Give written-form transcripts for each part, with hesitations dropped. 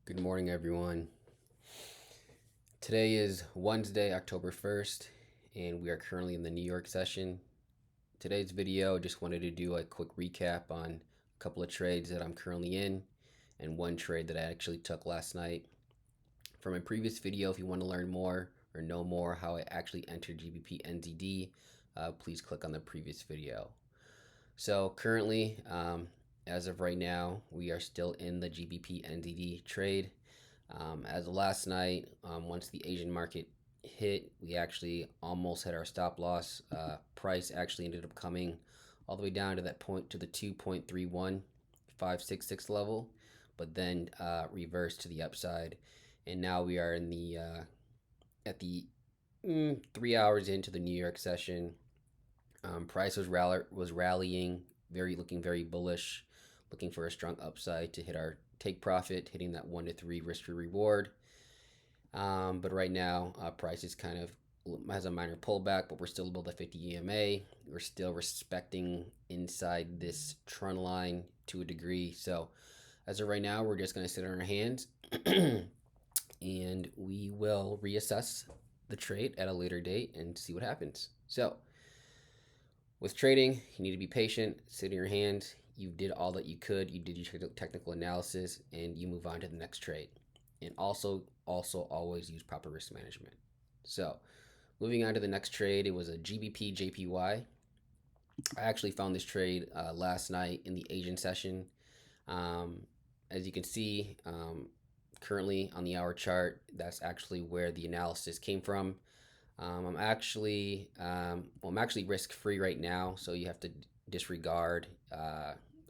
Good morning, everyone. Today is Wednesday, October 1st, and we are currently in the New York session. Today's video, just wanted to do a quick recap on a couple of trades that I'm currently in and one trade that I actually took last night. From my previous video, if you want to learn more or know more how I actually entered GBP NZD, please click on the previous video. So currently, as of right now, we are still in the GBP NZD trade. As of last night, once the Asian market hit, we actually almost hit our stop loss. Price actually ended up coming all the way down to that point, to the 2.31566 level, but then reversed to the upside. And now we are in the at the 3 hours into the New York session. Price was rallying, looking very bullish, looking for a strong upside to hit our take profit, hitting that 1 to 3 risk to reward. But right now, price is kind of has a minor pullback, but we're still above the 50 EMA. We're still respecting inside this trend line to a degree. So as of right now, we're just going to sit on our hands and we will reassess the trade at a later date and see what happens. So with trading, you need to be patient, sit in your hands. You did all that you could. You did your technical analysis, and you move on to the next trade. And also always use proper risk management. So, moving on to the next trade, it was a GBP JPY. I actually found this trade last night in the Asian session. As you can see, currently on the hour chart, that's actually where the analysis came from. I'm actually risk free right now, so you have to disregard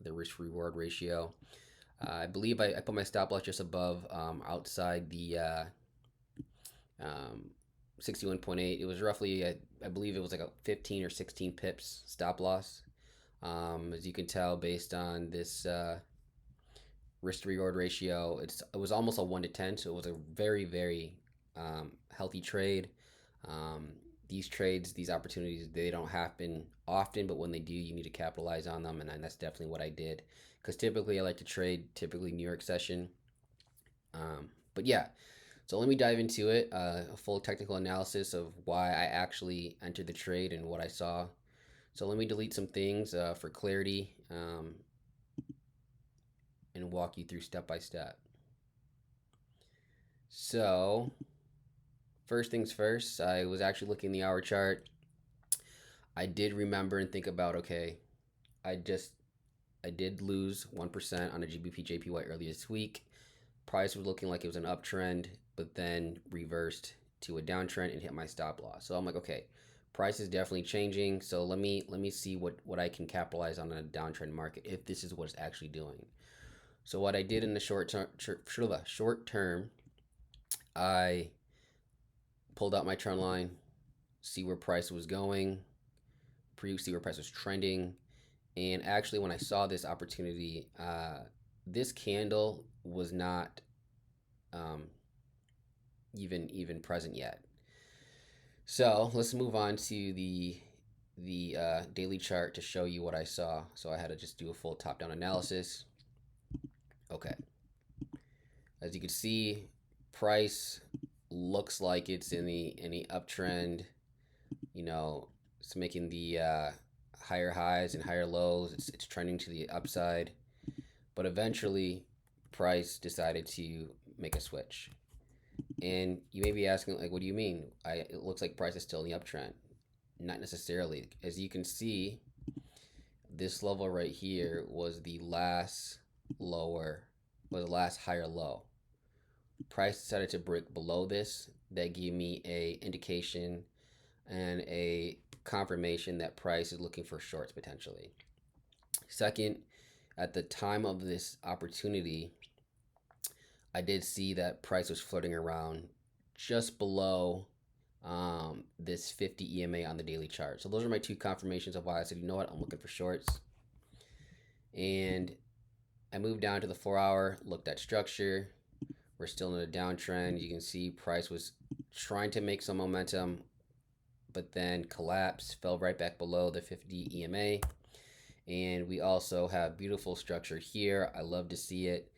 the risk reward ratio. I believe I put my stop loss just above outside the 61.8. It was roughly I believe it was like a 15 or 16 pips stop loss. As you can tell based on this risk to reward ratio, it was almost a 1 to 10, so it was a very healthy trade. These trades, these opportunities, they don't happen often, but when they do, you need to capitalize on them, and that's definitely what I did. Because typically, I like to trade New York session. But yeah, so let me dive into it. A full technical analysis of why I actually entered the trade and what I saw. So let me delete some things for clarity and walk you through step by step. So first things first, I was actually looking at the hour chart. I did remember and think about, okay, I did lose 1% on a GBP JPY earlier this week. Price was looking like it was an uptrend, but then reversed to a downtrend and hit my stop loss. So I'm like, okay, price is definitely changing. So let me see what I can capitalize on in a downtrend market if this is what it's actually doing. So what I did in the short term, I pulled out my trend line, see where price was going, see where price was trending, and actually when I saw this opportunity, this candle was not even present yet. So let's move on to the daily chart to show you what I saw. So I had to just do a full top-down analysis. Okay, as you can see, price looks like it's in the uptrend. You know, it's making the higher highs and higher lows. It's trending to the upside, but eventually, price decided to make a switch. And you may be asking, like, what do you mean? It looks like price is still in the uptrend. Not necessarily. As you can see, this level right here was the last higher low. Price decided to break below this. That gave me a indication and a confirmation that price is looking for shorts potentially. Second, at the time of this opportunity, I did see that price was floating around just below this 50 EMA on the daily chart. So those are my two confirmations of why I said, you know what, I'm looking for shorts. And I moved down to the 4 hour, looked at structure. We're still in a downtrend. You can see price was trying to make some momentum, but then collapsed, fell right back below the 50 EMA. And we also have beautiful structure here. I love to see it.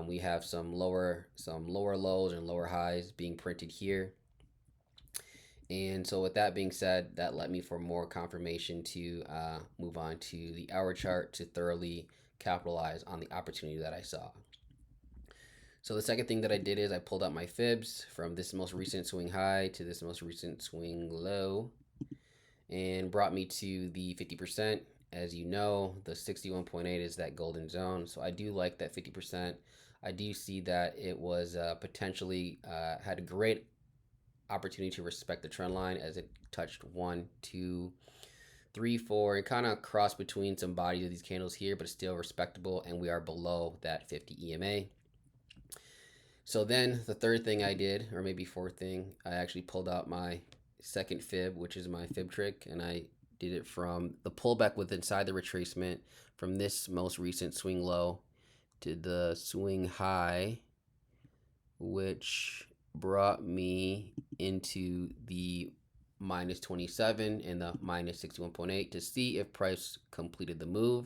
We have some lower lows and lower highs being printed here. And so with that being said, that led me for more confirmation to move on to the hour chart to thoroughly capitalize on the opportunity that I saw. So the second thing that I did is I pulled out my fibs from this most recent swing high to this most recent swing low and brought me to the 50%. As you know, the 61.8 is that golden zone. So I do like that 50%. I do see that it was potentially had a great opportunity to respect the trend line as it touched 1, 2, 3, 4, and kind of crossed between some bodies of these candles here, but it's still respectable, and we are below that 50 EMA. So then the third thing I did, or maybe fourth thing, I actually pulled out my second fib, which is my fib trick, and I did it from the pullback with inside the retracement from this most recent swing low to the swing high, which brought me into the minus 27 and the minus 61.8 to see if price completed the move.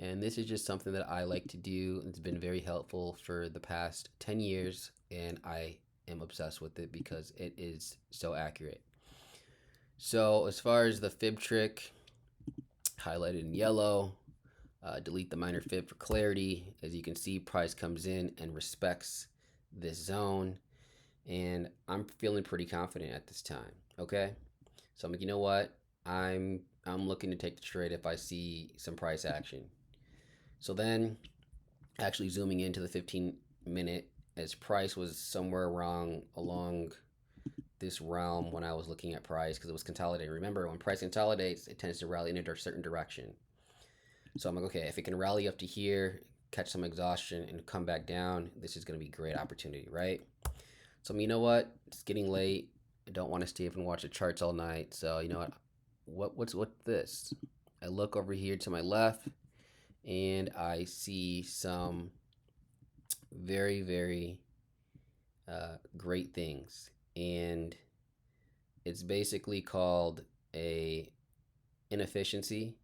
And this is just something that I like to do. It's been very helpful for the past 10 years, and I am obsessed with it because it is so accurate. So as far as the fib trick, highlighted in yellow, delete the minor fib for clarity. As you can see, price comes in and respects this zone, and I'm feeling pretty confident at this time. Okay, so I'm like, you know what? I'm looking to take the trade if I see some price action. So then, actually zooming into the 15-minute, as price was somewhere along this realm when I was looking at price because it was consolidating. Remember, when price consolidates, it tends to rally in a certain direction. So I'm like, okay, if it can rally up to here, catch some exhaustion, and come back down, this is going to be a great opportunity, right? So you know what? It's getting late. I don't want to stay up and watch the charts all night. So you know what? What's this? I look over here to my left, and I see some very, very great things, and it's basically called a inefficiency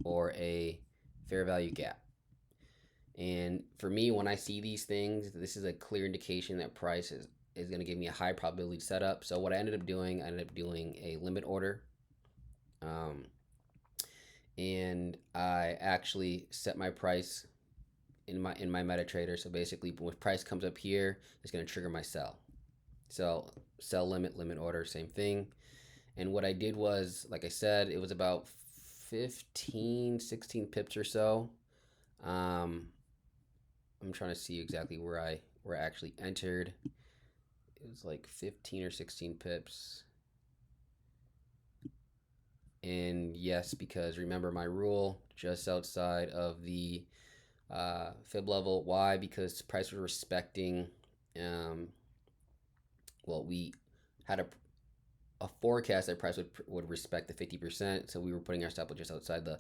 or a fair value gap. And for me, when I see these things, this is a clear indication that price is going to give me a high probability setup. So what I ended up doing a limit order. And I actually set my price in my MetaTrader. So basically, when price comes up here, it's going to trigger my sell. So sell limit order, same thing. And what I did was, like I said, it was about 15, 16 pips or so. I'm trying to see exactly where I actually entered. It was like 15 or 16 pips. And yes, because remember my rule, just outside of the fib level. Why? Because price was respecting. We had a forecast that price would respect the 50%. So we were putting our stop loss just outside the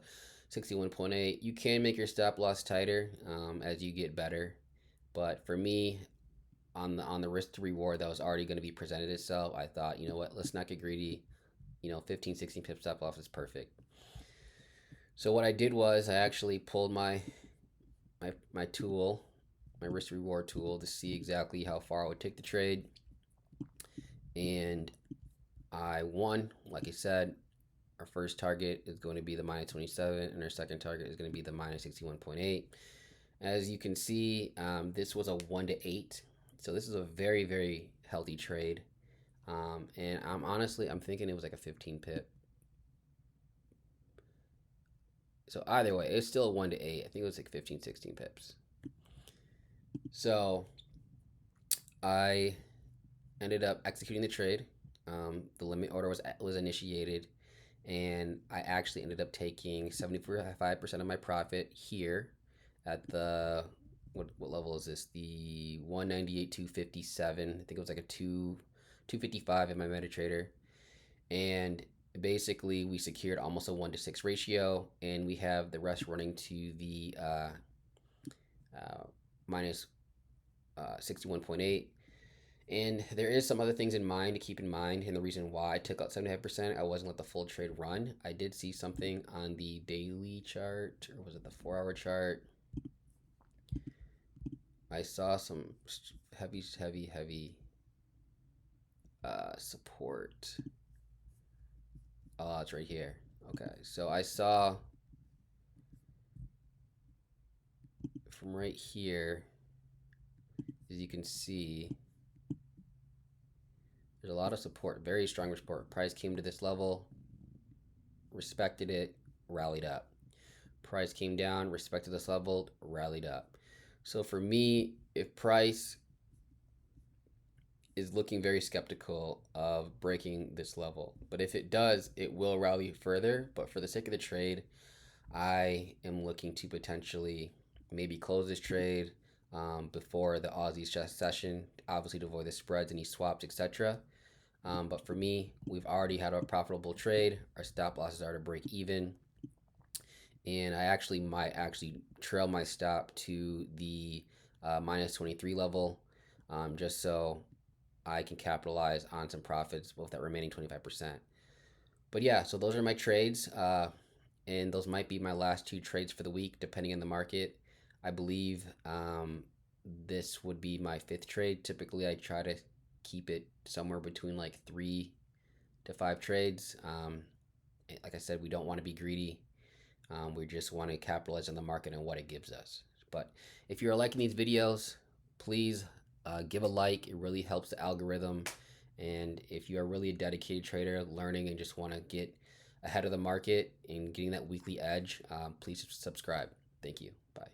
61.8. You can make your stop loss tighter as you get better, but for me, on the risk to reward that was already going to be presented itself, I thought, you know what, let's not get greedy. 15, 16 pip stop loss is perfect. So what I did was I actually pulled my tool, my risk reward tool, to see exactly how far I would take the trade, and I won. Like I said, our first target is going to be the minus 27, and our second target is going to be the minus 61.8. As you can see, this was a 1 to 8, so this is a very, very healthy trade. And I'm thinking it was like a 15 pip. So either way, it's still a 1 to 8. I think it was like 15, 16 pips. So I ended up executing the trade. The limit order was initiated, and I actually ended up taking 75% of my profit here at the what level is this? The 198.257. I think it was like a 255 in my MetaTrader, and basically we secured almost a 1 to 6 ratio, and we have the rest running to the minus 61.8. And there is some other things in mind to keep in mind, and the reason why I took out 75%, I wasn't let the full trade run. I did see something on the daily chart, or was it the 4-hour chart? I saw some heavy support. Oh, it's right here. Okay, so I saw from right here, as you can see, there's a lot of support, very strong support. Price came to this level, respected it, rallied up. Price came down, respected this level, rallied up. So for me, if price is looking very skeptical of breaking this level, but if it does, it will rally further. But for the sake of the trade, I am looking to potentially maybe close this trade before the Aussie session, obviously to avoid the spreads, any swaps, etc. But for me, we've already had a profitable trade. Our stop losses are to break even, and I actually might actually trail my stop to the minus 23 level, just so I can capitalize on some profits with that remaining 25%. But yeah, so those are my trades, and those might be my last two trades for the week, depending on the market. I believe this would be my fifth trade. Typically, I try to keep it somewhere between like 3 to 5 trades. Like I said, we don't want to be greedy. We just want to capitalize on the market and what it gives us. But if you're liking these videos, please give a like. It really helps the algorithm. And if you are really a dedicated trader, learning and just want to get ahead of the market and getting that weekly edge, please subscribe. Thank you. Bye.